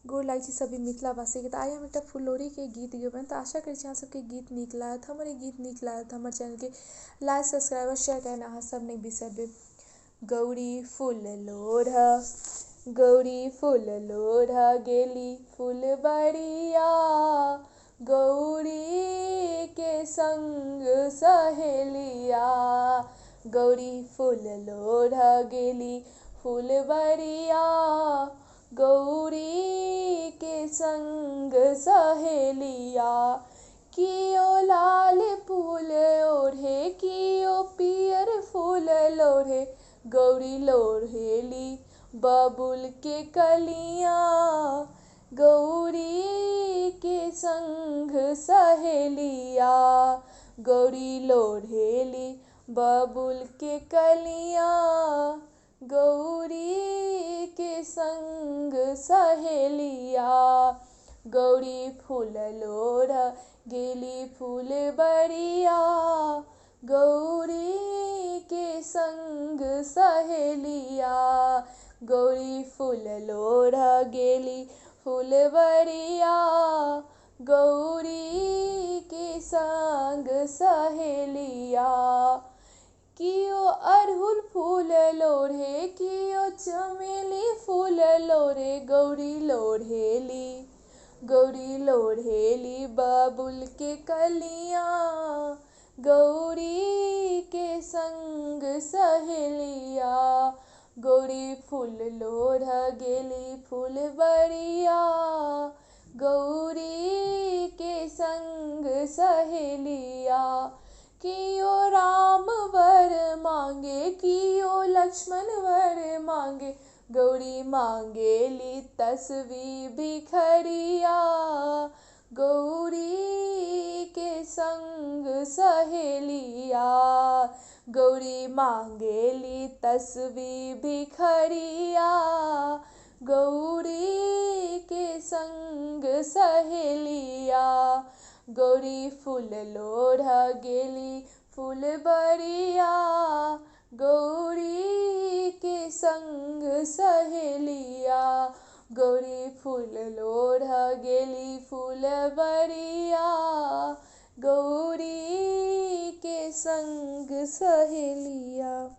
गोर लागै छी सभी मिथिलावासी के। आइ हम एक फुललोरी के गीत गेबनि तऽ आशा करै छी अहाँ सबके गीत नीक लागत। हमर गीत नीक लागत हमर चैनल के लाइक सब्सक्राइब और शेयर करना अहाँ सब नहीं बिसरबे। गौरी फूल लोढ़ा गौरी फूल लोढ़ा गेली फुलबरिया, गौरी के संग सहेलिया। गौरी फूल लोढ़ा गेली फुलबरिया, गौरी के संग सहेलिया। कियो लाल फूल ओढ़े कियो पियर फूल लोढ़े, गौरी लोढ़ेली बबुल के कलिया। गौरी के संग सहेलिया, गौरी लोढ़ेली बबुल के कलिया। गौरी के संग सहेलिया, गौरी फूल लोढ़ा गेली फुलबरिया, गौरी के संग सहेलिया। गौरी फूल लोढ़ा गेली फुलबरिया, गौरी के संग सहेलिया। कियो अड़हुल फूल लोढ़े कियो चमेली फूल लोढ़े, गौरी लोढ़ेली बबुल के कलिया। गौरी के संग सहेलिया, गौरी फूल लोढ़ा गेली फुलबरिया, गौरी के संग सहेलिया। कियो राम वर मांगे कियो लक्ष्मण वर मांगे, गौरी मांगेली तसबी भिखरिया। गौरी के संग सहेलिया, गौरी मांगेली तसबी भिखरिया। गौरी के संग सहेलिया, गौरी फूल लोढ़ा गेली फुलबरिया, गौरी के संग सहेलिया। गौरी फूल लोढ़ा गेली फुलबरिया, गौरी के संग सहेलिया।